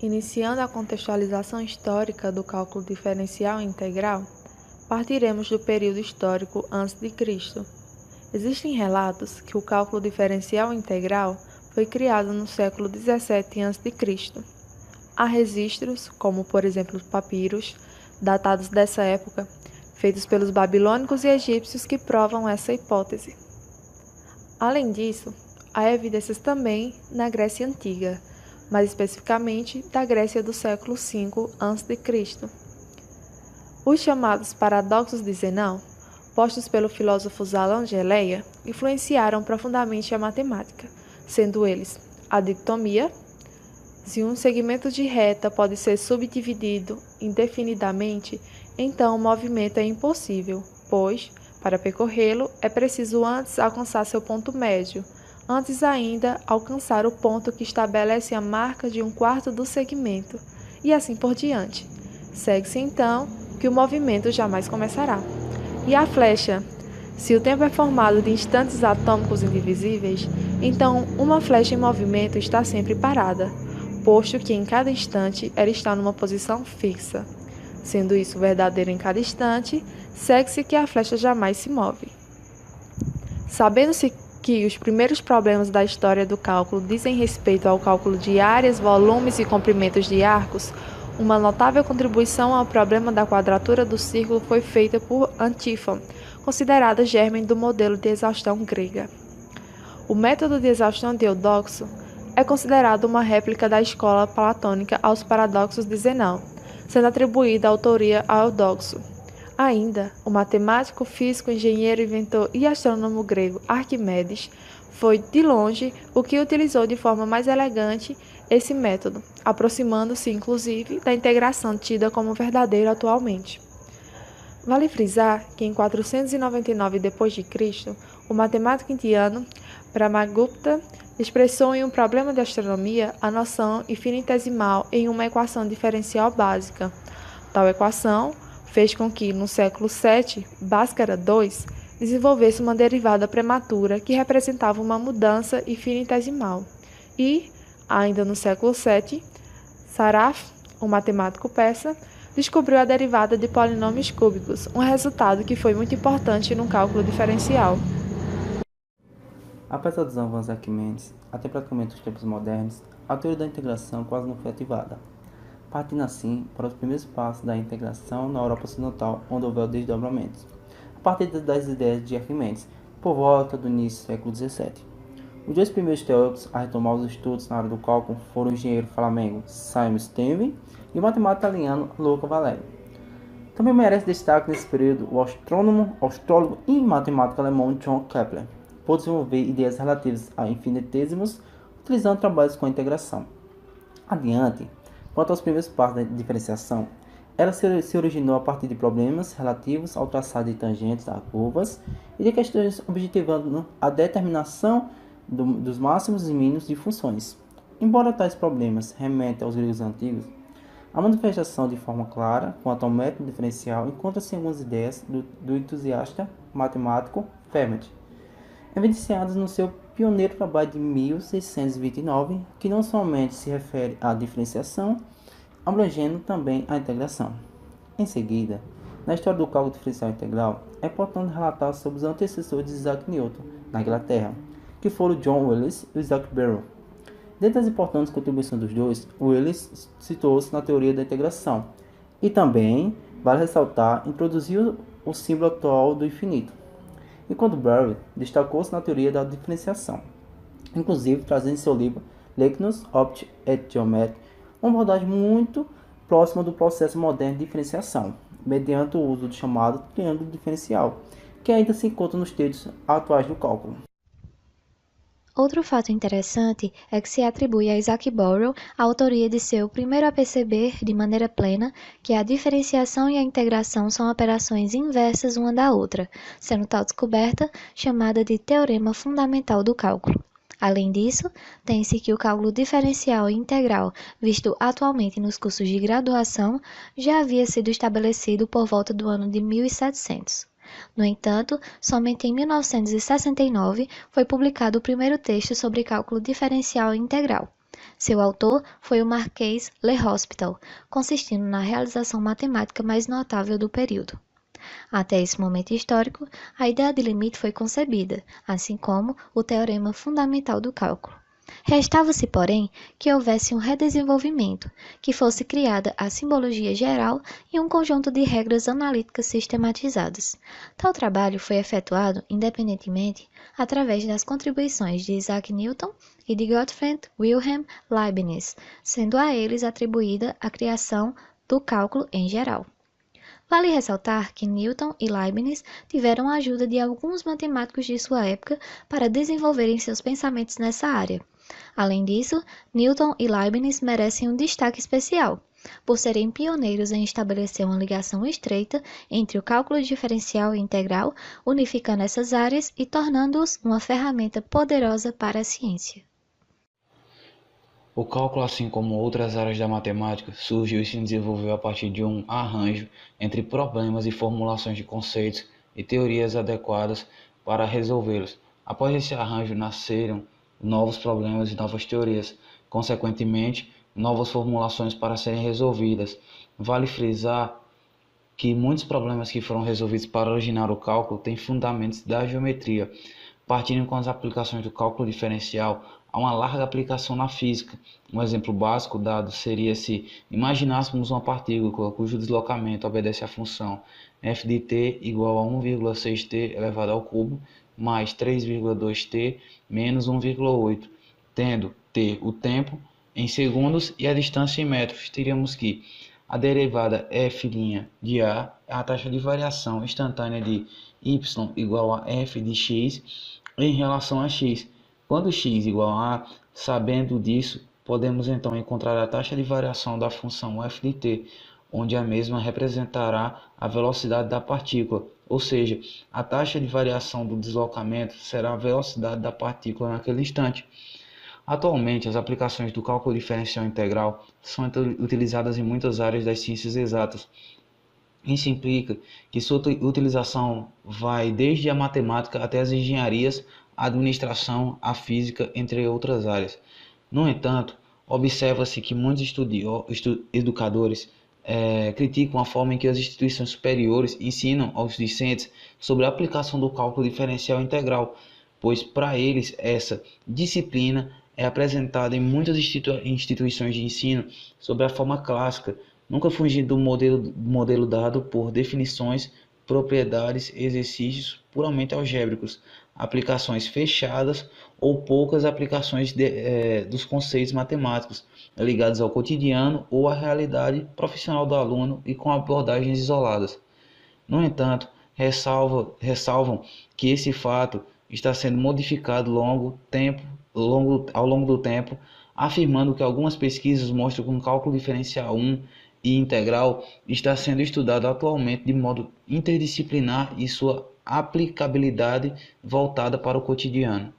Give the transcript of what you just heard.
Iniciando a contextualização histórica do cálculo diferencial integral, partiremos do período histórico antes de Cristo. Existem relatos que o cálculo diferencial integral foi criado no século 17 a.C. Há registros, como por exemplo papiros, datados dessa época, feitos pelos babilônicos e egípcios que provam essa hipótese. Além disso, há evidências também na Grécia Antiga, mais especificamente da Grécia do século V a.C. Os chamados paradoxos de Zenão, postos pelo filósofo Zalão de Eleia, influenciaram profundamente a matemática, sendo eles a dicotomia: se um segmento de reta pode ser subdividido indefinidamente, então o movimento é impossível, pois, para percorrê-lo, é preciso antes alcançar seu ponto médio, antes ainda alcançar o ponto que estabelece a marca de um quarto do segmento, e assim por diante. Segue-se então que o movimento jamais começará. E a flecha? Se o tempo é formado de instantes atômicos indivisíveis, então uma flecha em movimento está sempre parada, posto que em cada instante ela está numa posição fixa. Sendo isso verdadeiro em cada instante, segue-se que a flecha jamais se move. Sabendo-se que os primeiros problemas da história do cálculo dizem respeito ao cálculo de áreas, volumes e comprimentos de arcos, uma notável contribuição ao problema da quadratura do círculo foi feita por Antífon, considerada germe do modelo de exaustão grega. O método de exaustão de Eudoxo é considerado uma réplica da escola platônica aos paradoxos de Zenão, sendo atribuída a autoria a Eudoxo. Ainda, o matemático, físico, engenheiro, inventor e astrônomo grego Arquimedes foi, de longe, o que utilizou de forma mais elegante esse método, aproximando-se, inclusive, da integração tida como verdadeira atualmente. Vale frisar que em 499 d.C., o matemático indiano Brahmagupta expressou em um problema de astronomia a noção infinitesimal em uma equação diferencial básica. Tal equação fez com que, no século VII, Bhaskara II desenvolvesse uma derivada prematura que representava uma mudança infinitesimal. E, ainda no século VII, Saraf, um matemático persa, descobriu a derivada de polinômios cúbicos, um resultado que foi muito importante no cálculo diferencial. Apesar dos avanços de Arquimedes, até praticamente os tempos modernos, a teoria da integração quase não foi ativada, partindo assim para os primeiros passos da integração na Europa Ocidental, onde houve desdobramentos, a partir das ideias de Arquimedes, por volta do início do século XVII. Os dois primeiros teóricos a retomar os estudos na área do cálculo foram o engenheiro flamengo Simon Stevin e o matemático italiano Luca Valério. Também merece destaque nesse período o astrólogo e matemático alemão John Kepler, por desenvolver ideias relativas a infinitesimos, utilizando trabalhos com integração. Adiante, quanto aos primeiros passos da diferenciação, ela se originou a partir de problemas relativos ao traçado de tangentes a curvas e de questões objetivando a determinação dos máximos e mínimos de funções. Embora tais problemas remetam aos gregos antigos, a manifestação de forma clara quanto ao método diferencial encontra-se em algumas ideias do entusiasta matemático Fermat, evidenciadas no seu pioneiro trabalho de 1629, que não somente se refere à diferenciação, abrangendo também a integração. Em seguida, na história do cálculo diferencial integral, é importante relatar sobre os antecessores de Isaac Newton, na Inglaterra, que foram John Willis e Isaac Barrow. Dentre as importantes contribuições dos dois, Willis situou-se na teoria da integração e também, vale ressaltar, introduziu o símbolo atual do infinito, enquanto Barrow destacou-se na teoria da diferenciação, inclusive trazendo em seu livro Leibniz, Optik et Geometrie uma abordagem muito próxima do processo moderno de diferenciação, mediante o uso do chamado triângulo diferencial, que ainda se encontra nos textos atuais do cálculo. Outro fato interessante é que se atribui a Isaac Barrow a autoria de ser o primeiro a perceber, de maneira plena, que a diferenciação e a integração são operações inversas uma da outra, sendo tal descoberta chamada de teorema fundamental do cálculo. Além disso, tem-se que o cálculo diferencial e integral, visto atualmente nos cursos de graduação, já havia sido estabelecido por volta do ano de 1700. No entanto, somente em 1969 foi publicado o primeiro texto sobre cálculo diferencial e integral. Seu autor foi o Marquês L'Hospital, consistindo na realização matemática mais notável do período. Até esse momento histórico, a ideia de limite foi concebida, assim como o teorema fundamental do cálculo. Restava-se, porém, que houvesse um redesenvolvimento, que fosse criada a simbologia geral e um conjunto de regras analíticas sistematizadas. Tal trabalho foi efetuado independentemente através das contribuições de Isaac Newton e de Gottfried Wilhelm Leibniz, sendo a eles atribuída a criação do cálculo em geral. Vale ressaltar que Newton e Leibniz tiveram a ajuda de alguns matemáticos de sua época para desenvolverem seus pensamentos nessa área. Além disso, Newton e Leibniz merecem um destaque especial, por serem pioneiros em estabelecer uma ligação estreita entre o cálculo diferencial e integral, unificando essas áreas e tornando-os uma ferramenta poderosa para a ciência. O cálculo, assim como outras áreas da matemática, surgiu e se desenvolveu a partir de um arranjo entre problemas e formulações de conceitos e teorias adequadas para resolvê-los. Após esse arranjo nasceram novos problemas e novas teorias, consequentemente, novas formulações para serem resolvidas. Vale frisar que muitos problemas que foram resolvidos para originar o cálculo têm fundamentos da geometria, partindo com as aplicações do cálculo diferencial a uma larga aplicação na física. Um exemplo básico dado seria se imaginássemos uma partícula cujo deslocamento obedece à função f de t igual a 1,6t elevado ao cubo mais 3,2t menos 1,8, tendo t o tempo em segundos e a distância em metros. Teríamos que a derivada f' de a é a taxa de variação instantânea de y igual a f de x em relação a x. Quando x igual a A, sabendo disso, podemos então encontrar a taxa de variação da função f de t, onde a mesma representará a velocidade da partícula, ou seja, a taxa de variação do deslocamento será a velocidade da partícula naquele instante. Atualmente, as aplicações do cálculo diferencial integral são utilizadas em muitas áreas das ciências exatas. Isso implica que sua utilização vai desde a matemática até as engenharias, a administração, a física, entre outras áreas. No entanto, observa-se que muitos educadores criticam a forma em que as instituições superiores ensinam aos discentes sobre a aplicação do cálculo diferencial integral, pois para eles essa disciplina é apresentada em muitas instituições de ensino sob a forma clássica, nunca fugindo do modelo dado por definições, propriedades, exercícios puramente algébricos, aplicações fechadas ou poucas aplicações dos conceitos matemáticos ligados ao cotidiano ou à realidade profissional do aluno e com abordagens isoladas. No entanto, ressalvam que esse fato está sendo modificado ao longo do tempo, afirmando que algumas pesquisas mostram que o cálculo diferencial 1 e integral está sendo estudado atualmente de modo interdisciplinar e sua aplicabilidade voltada para o cotidiano.